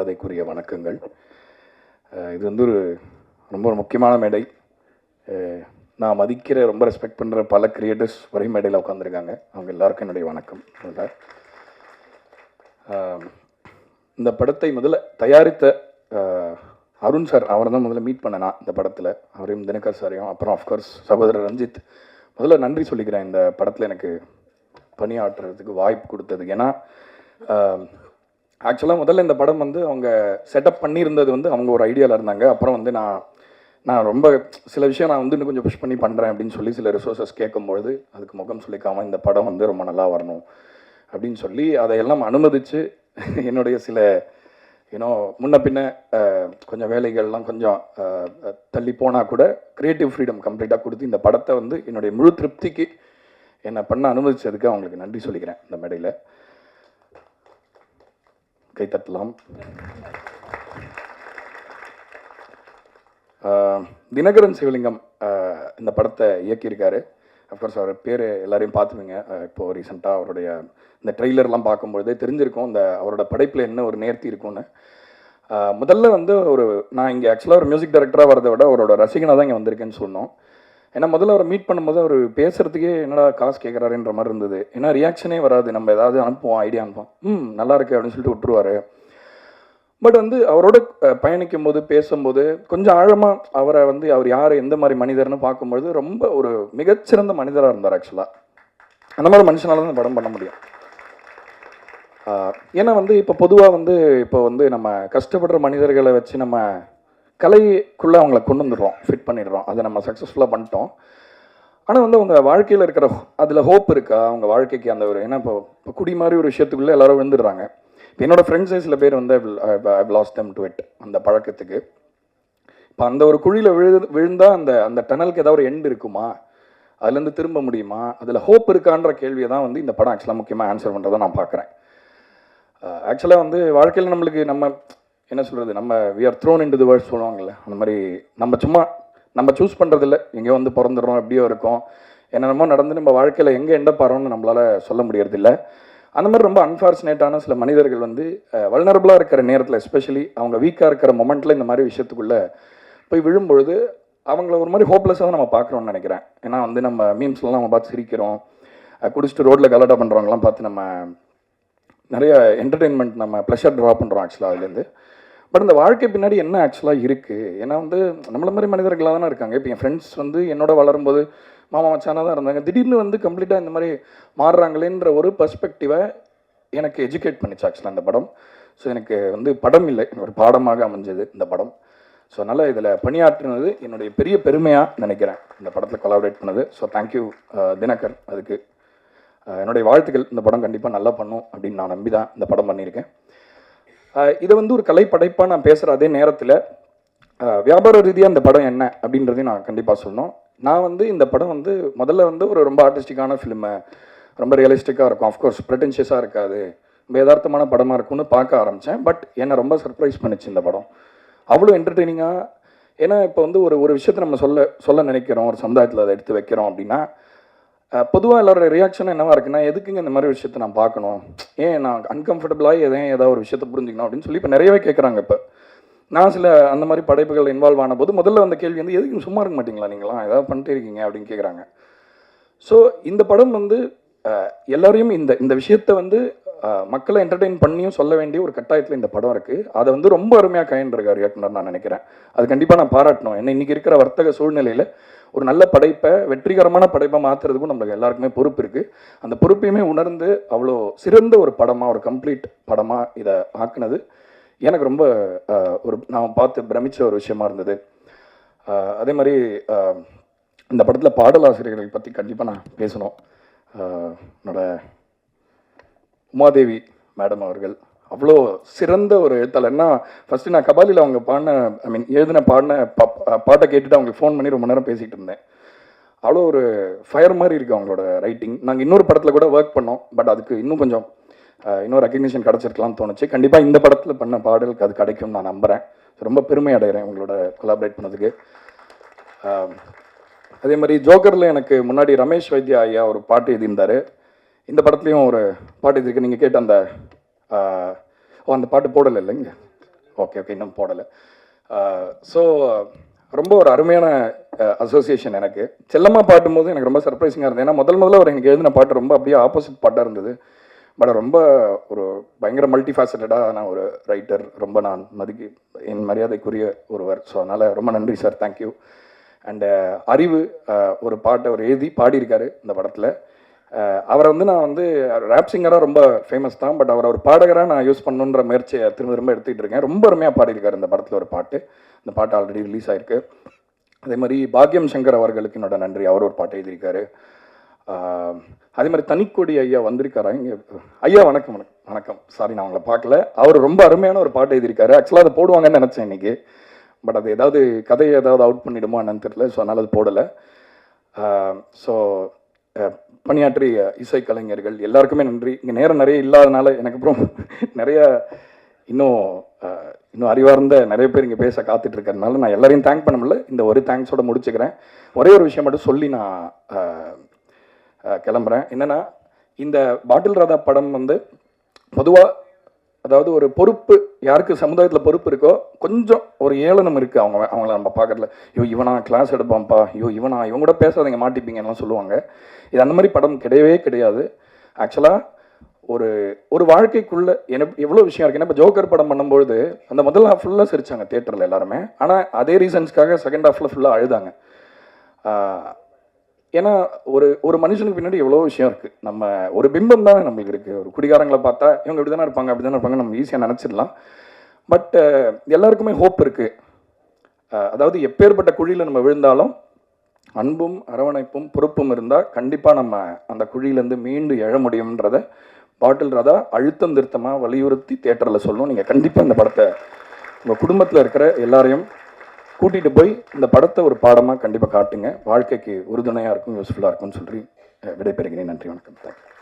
மரியாதைக்குரிய வணக்கங்கள். இது வந்து ஒரு ரொம்ப முக்கியமான மேடை. நான் மதிக்கிற ரொம்ப ரெஸ்பெக்ட் பண்ணுற பல கிரியேட்டர்ஸ் ஒரே மேடையில் உட்காந்துருக்காங்க. அவங்க எல்லாருக்கும் என்னுடைய வணக்கம். இந்த படத்தை முதல்ல தயாரித்த அருண் சார், அவரை தான் முதல்ல மீட் பண்ணேன் நான் இந்த படத்தில். அவரையும் தினகர் சாரையும், அப்புறம் ஆஃப்கோர்ஸ் சகோதரர் ரஞ்சித். முதல்ல நன்றி சொல்லிக்கிறேன் இந்த படத்தில் எனக்கு பணியாற்றுறதுக்கு வாய்ப்பு கொடுத்தது. ஏன்னா ஆக்சுவலாக முதல்ல இந்த படம் வந்து அவங்க செட்டப் பண்ணியிருந்தது வந்து அவங்க ஒரு ஐடியாவில் இருந்தாங்க. அப்புறம் வந்து நான் ரொம்ப சில விஷயம் நான் வந்து இன்னும் கொஞ்சம் புஷ் பண்ணி பண்ணுறேன் அப்படின்னு சொல்லி சில ரிசோர்ஸஸ் கேட்கும்பொழுது அதுக்கு முகம் சொல்லிக்காமல் இந்த படம் வந்து ரொம்ப நல்லா வரணும் அப்படின்னு சொல்லி அதையெல்லாம் அனுமதித்து என்னுடைய சில முன்ன பின்ன கொஞ்சம் வேலைகள்லாம் கொஞ்சம் தள்ளி போனால் கூட க்ரியேட்டிவ் ஃப்ரீடம் கம்ப்ளீட்டாக கொடுத்து இந்த படத்தை வந்து என்னுடைய முழு திருப்திக்கு என்னை பண்ண அனுமதிச்சதுக்கு அவங்களுக்கு நன்றி சொல்லிக்கிறேன். இந்த மேடையில் கைத்தட்டலாம். தினகரன் சிவலிங்கம் இந்த படத்தை இயக்கியிருக்காரு. அஃப்கோர்ஸ் அவர் பேர் எல்லாரையும் பார்த்துவீங்க. இப்போது ரீசெண்டாக அவருடைய இந்த ட்ரெய்லர்லாம் பார்க்கும்பொழுதே தெரிஞ்சிருக்கும் இந்த அவரோட படைப்பில் என்ன ஒரு நேர்த்தி இருக்கும்னு. முதல்ல வந்து நான் இங்கே ஆக்சுவலாக ஒரு மியூசிக் டைரக்டராக வரதை விட அவரோட ரசிகனாக தான் இங்கே வந்திருக்கேன்னு சொன்னோம். ஏன்னா முதல்ல அவரை மீட் பண்ணும்போது அவர் பேசுகிறதுக்கே என்னடா காசு கேட்குறாருன்ற மாதிரி இருந்தது. ஏன்னா ரியாக்ஷனே வராது. நம்ம ஏதாவது அனுப்புவோம், ஐடியா அனுப்புவோம், நல்லா இருக்கு அப்படின்னு சொல்லிட்டு விட்டுருவார். பட் வந்து அவரோட பயணிக்கும் போது பேசும்போது கொஞ்சம் ஆழமாக அவரை வந்து அவர் யார் எந்த மாதிரி மனிதர்னு பார்க்கும்பொழுது ரொம்ப ஒரு மிகச்சிறந்த மனிதராக இருந்தார். ஆக்சுவலாக அந்த மாதிரி மனுஷனால தான் படம் பண்ண முடியும். ஏன்னா வந்து இப்போ பொதுவாக வந்து இப்போ வந்து நம்ம கஷ்டப்படுற மனிதர்களை வச்சு நம்ம கலைக்குள்ளே அவங்கள கொண்டு வந்துடுறோம், ஃபிட் பண்ணிடுறோம். அதை நம்ம சக்ஸஸ்ஃபுல்லாக பண்ணிட்டோம். ஆனால் வந்து அவங்க வாழ்க்கையில் இருக்கிற அதில் ஹோப் இருக்கா அவங்க வாழ்க்கைக்கு? அந்த ஒரு ஏன்னா இப்போ குடி மாதிரி ஒரு விஷயத்துக்குள்ளே எல்லாரும் விழுந்துடுறாங்க. இப்போ என்னோடய ஃப்ரெண்ட்ஸே சில பேர் வந்து ஐ லாஸ்ட் தெம் டு இட், அந்த பழக்கத்துக்கு. இப்போ அந்த ஒரு குழியில் விழுந்தால் அந்த டனலுக்கு ஏதாவது ஒரு எண்ட் இருக்குமா? அதுலேருந்து திரும்ப முடியுமா? அதில் ஹோப் இருக்கான்ற கேள்வியை தான் வந்து இந்த படம் ஆக்சுவலாக முக்கியமாக ஆன்சர் பண்ணுறதை நான் பார்க்குறேன். ஆக்சுவலாக வந்து வாழ்க்கையில் நம்மளுக்கு நம்ம என்ன சொல்கிறது, நம்ம we are thrown in to the world சொல்லுவாங்கள்ல, அந்த மாதிரி நம்ம சூஸ் பண்ணுறதில்ல. எங்கேயோ வந்து பிறந்துடுறோம், எப்படியோ இருக்கும், என்னென்னமோ நடந்து நம்ம வாழ்க்கையில் எங்கே எண்ட பாரோன்னு நம்மளால் சொல்ல முடியறதில்ல. அந்த மாதிரி ரொம்ப அன்ஃபார்ச்சுனேட்டான சில மனிதர்கள் வந்து வல்னரபுளாக இருக்கிற நேரத்தில், எஸ்பெஷலி அவங்க வீக்காக இருக்கிற மொமெண்ட்டில் இந்த மாதிரி விஷயத்துக்குள்ளே போய் விழும்பொழுது அவங்கள ஒரு மாதிரி ஹோப்லெஸ்ஸாக தான் நம்ம பார்க்குறோம்னு நினைக்கிறேன். ஏன்னா வந்து நம்ம மீம்ஸ்லாம் நம்ம பார்த்து சிரிக்கிறோம், குடிச்சிட்டு ரோட்டில் கலாட்டா பண்ணுறவங்களாம் பார்த்து நம்ம நிறைய என்டர்டெயின்மெண்ட் நம்ம ப்ளஷர் ட்ரா பண்ணுறோம் ஆக்சுவலாக அதுலேருந்து. பட் இந்த வாழ்க்கை பின்னாடி என்ன ஆக்சுவலாக இருக்குது? ஏன்னா வந்து நம்மள மாதிரி மனிதர்களாக தானே இருக்காங்க. இப்போ என் ஃப்ரெண்ட்ஸ் வந்து என்னோட வளரும்போது மாமா மச்சானாக தான் இருந்தாங்க. திடீர்னு வந்து கம்ப்ளீட்டாக இந்த மாதிரி மாறுறாங்களேன்ற ஒரு பெர்ஸ்பெக்டிவை எனக்கு எஜுகேட் பண்ணிச்சு ஆக்சுவலாக இந்த படம். ஸோ எனக்கு வந்து படம் இல்லை, ஒரு பாடமாக அமைஞ்சது இந்த படம். ஸோ அதனால் இதில் பணியாற்றினது என்னுடைய பெரிய பெருமையாக நினைக்கிறேன், இந்த படத்தில் கொலாபரேட் பண்ணது. So thank you Dinakar. அதுக்கு என்னுடைய வாழ்த்துக்கள். இந்த படம் கண்டிப்பாக நல்லா பண்ணும் அப்படின்னு நான் நம்பி தான் இந்த படம் பண்ணியிருக்கேன். இதை வந்து ஒரு கலைப்படைப்பாக நான் பேசுகிற அதே நேரத்தில் வியாபார ரீதியாக இந்த படம் என்ன அப்படின்றதையும் நான் கண்டிப்பாக சொல்லணும். நான் வந்து இந்த படம் வந்து முதல்ல வந்து ஒரு ரொம்ப ஆர்டிஸ்டிக்கான ஃபிலிமை, ரொம்ப ரியலிஸ்டிக்காக இருக்கும், ஆஃப்கோர்ஸ் ப்ரெட்டென்ஷியஸாக இருக்காது, ரொம்ப யதார்த்தமான படமாக இருக்கும்னு பார்க்க ஆரம்பித்தேன். பட் என்னை ரொம்ப சர்ப்ரைஸ் பண்ணிச்சு இந்த படம். அவ்வளோ என்டர்டெய்னிங்காக. ஏன்னா இப்போ வந்து ஒரு விஷயத்தை நம்ம சொல்ல நினைக்கிறோம், ஒரு சமுதாயத்தில் அதை எடுத்து வைக்கிறோம் அப்படின்னா பொதுவாக எல்லாரோட ரியாக்ஷன் என்னவா இருக்குன்னா, எதுக்குங்க இந்த மாதிரி விஷயத்தை நான் பார்க்கணும், ஏன் நான் அன்கம்ஃபர்டபுளாகி ஏதாவது ஒரு விஷயத்தை புரிஞ்சுக்கணும் அப்படின்னு சொல்லி இப்போ நிறையவே கேட்குறாங்க. இப்போ நான் சில அந்த மாதிரி படைப்புகள் இன்வால்வ் ஆன போது முதல்ல வந்த கேள்வி வந்து, எதுக்கு சும்மா இருக்க மாட்டீங்களா நீங்களாம், ஏதாவது பண்ணிட்டே இருக்கீங்க அப்படின்னு கேட்குறாங்க. ஸோ இந்த படம் வந்து எல்லாரையும் இந்த விஷயத்தை வந்து மக்களை என்டர்டெயின் பண்ணியும் சொல்ல வேண்டிய ஒரு கட்டாயத்தில் இந்த படம் இருக்குது. அதை வந்து ரொம்ப அருமையாக கையாண்டிருக்கார் இயக்குனர், நான் நினைக்கிறேன். அது கண்டிப்பாக நான் பாராட்டணும். ஏன்னா இன்றைக்கி இருக்கிற வர்த்தக சூழ்நிலையில் ஒரு நல்ல படைப்பை வெற்றிகரமான படைப்பை மாற்றுறதுக்கும் நம்மளுக்கு எல்லாருக்குமே பொறுப்பு இருக்குது. அந்த பொறுப்பையுமே உணர்ந்து அவ்வளோ சிறந்த ஒரு படமாக, ஒரு கம்ப்ளீட் படமாக இதை ஆக்குனது எனக்கு ரொம்ப நான் பார்த்து பிரமிச்ச ஒரு விஷயமா இருந்தது. அதே மாதிரி இந்த படத்தில் பாடலாசிரியர்களை பற்றி கண்டிப்பாக நான் பேசணும். என்னோட உமாதேவி மேடம் அவர்கள் அவ்வளோ சிறந்த ஒரு எழுத்தாளர்னா, ஃபஸ்ட்டு நான் கபாலியில் அவங்க எழுதின பாட்டை கேட்டுட்டு அவங்களுக்கு ஃபோன் பண்ணி ரொம்ப நேரம் பேசிகிட்டு இருந்தேன். அவ்வளோ ஒரு ஃபயர் மாதிரி இருக்குது அவங்களோட ரைட்டிங். நாங்கள் இன்னொரு படத்தில் கூட ஒர்க் பண்ணோம், பட் அதுக்கு இன்னும் கொஞ்சம் இன்னொரு ரெக்கக்னிஷன் கிடச்சிருக்கலாம்னு தோணுச்சு. கண்டிப்பாக இந்த படத்தில் பண்ண பாடலுக்கு அது கிடைக்கும் நான் நம்புகிறேன். ரொம்ப பெருமை அடைகிறேன் உங்களோட கொலாபரேட் பண்ணதுக்கு. அதே மாதிரி ஜோக்கரில் எனக்கு முன்னாடி ரமேஷ் வைத்தியா ஐயா ஒரு பாட்டு எழுதியிருந்தார். இந்த படத்துலையும் ஒரு பாட்டு எழுதியிருக்கு. நீங்கள் கேட்ட அந்த பாட்டு போடலை இல்லைங்க, ஓகே ஓகே இன்னும் போடலை. ஸோ ரொம்ப ஒரு அருமையான அசோசியேஷன். எனக்கு செல்லம்மா பாடும்போது எனக்கு ரொம்ப சர்ப்ரைசிங்காக இருந்தது. ஏன்னா முதல்ல அவர் எனக்கு எழுதின பாட்டு ரொம்ப அப்படியே ஆப்போசிட் பாட்டாக இருந்தது. பட் ரொம்ப ஒரு பயங்கர மல்டி ஃபேசட்டடாக நான் ஒரு ரைட்டர், ரொம்ப நான் என் மரியாதைக்குரிய ஒருவர். ஸோ அதனால் ரொம்ப நன்றி சார், தேங்க்யூ. அண்டு அறிவு ஒரு பாட்டை அவர் எழுதி பாடியிருக்காரு இந்த படத்தில். அவரை வந்து நான் வந்து ரேப் சிங்கராக ரொம்ப ஃபேமஸ் தான், பட் அவர் ஒரு பாடகராக நான் யூஸ் பண்ணணுன்ற முயற்சியை திரும்ப எடுத்துக்கிட்டு இருக்கேன். ரொம்ப அருமையாக பாடியிருக்காரு இந்த படத்தில் ஒரு பாட்டு. இந்த பாட்டு ஆல்ரெடி ரிலீஸ் ஆகிருக்கு. அதே மாதிரி பாக்யம் சங்கர் அவர்களுக்கு என்னோட நன்றி, அவர் ஒரு பாட்டு எழுதியிருக்காரு. அதே மாதிரி தனிக்கொடி ஐயா வந்திருக்காரா இங்கே? ஐயா வணக்கம். வணக்கம். சாரி நான் அவங்கள பார்க்கல. அவர் ரொம்ப அருமையான ஒரு பாட்டு எழுதியிருக்காரு. ஆக்சுவலாக அதை போடுவாங்கன்னு நினச்சேன் இன்றைக்கி, பட் அது ஏதாவது கதையை ஏதாவது அவுட் பண்ணிவிடுமோ என்னன்னு தெரியல. ஸோ அதனால் அது போடலை. ஸோ பணியாற்றிய இசைக்கலைஞர்கள் எல்லாருக்குமே நன்றி. இங்கே நேரம் நிறைய இல்லாதனால எனக்கு அப்புறம் நிறைய இன்னும் அறிவார்ந்த நிறைய பேர் இங்கே பேச காத்துட்டு இருக்கிறதுனால நான் எல்லாரையும் தேங்க் பண்ண முடியல. இந்த ஒரு தேங்க்ஸோட முடிச்சுக்கிறேன். ஒரே ஒரு விஷயம் மட்டும் சொல்லி நான் கிளம்புறேன். என்னென்னா, இந்த பாட்டில் ராதா படம் வந்து பொதுவாக, அதாவது ஒரு பொறுப்பு, யாருக்கு சமுதாயத்தில் பொறுப்பு இருக்கோ கொஞ்சம் ஒரு ஏளனம் இருக்குது அவங்கள நம்ம பார்க்கறதுல. இவனா கிளாஸ் எடுப்பான்ப்பா, இவன் கூட பேசாதீங்க மாட்டிப்பீங்கலாம் சொல்லுவாங்க. இது அந்த மாதிரி படம் கிடையவே கிடையாது. ஆக்சுவலாக ஒரு வாழ்க்கைக்குள்ளே எவ்வளோ விஷயம் இருக்குது. ஏன்னா இப்போ ஜோக்கர் படம் பண்ணும்பொழுது அந்த முதல் ஹாஃப் ஃபுல்லாக சிரிச்சாங்க தியேட்டரில் எல்லாருமே. ஆனால் அதே ரீசன்ஸ்க்காக செகண்ட் ஹாஃபில் ஃபுல்லாக அழுதாங்க. ஏன்னா ஒரு மனுஷனுக்கு பின்னாடி எவ்வளோ விஷயம் இருக்குது. நம்ம ஒரு பிம்பம் தானே நம்மளுக்கு இருக்குது. ஒரு குடிகாரங்களை பார்த்தா இவங்க இப்படி தானே இருப்பாங்க, அப்படி தானே இருப்பாங்க, நம்ம ஈஸியாக நினச்சிடலாம். பட் எல்லாருக்குமே ஹோப் இருக்குது. அதாவது எப்பேற்பட்ட குழியில் நம்ம விழுந்தாலும் அன்பும் அரவணைப்பும் பொறுப்பும் இருந்தால் கண்டிப்பாக நம்ம அந்த குழியிலேருந்து மீண்டு எழ முடியும்ன்றதை பாட்டில் ராதா அழுத்தம் திருத்தமாக வலியுறுத்தி தியேட்டரில் சொல்லணும். நீங்கள் கண்டிப்பாக இந்த படத்தை உங்கள் குடும்பத்தில் இருக்கிற எல்லாரையும் கூட்டிகிட்டு போய் இந்த படத்தை ஒரு பாடமாக கண்டிப்பாக காட்டுங்க. வாழ்க்கைக்கு உறுதுணையாக இருக்கும், யூஸ்ஃபுல்லாக இருக்கும்னு சொல்லி விடைபெறுகிறேன். நன்றி, வணக்கம். தேங்க்யூ.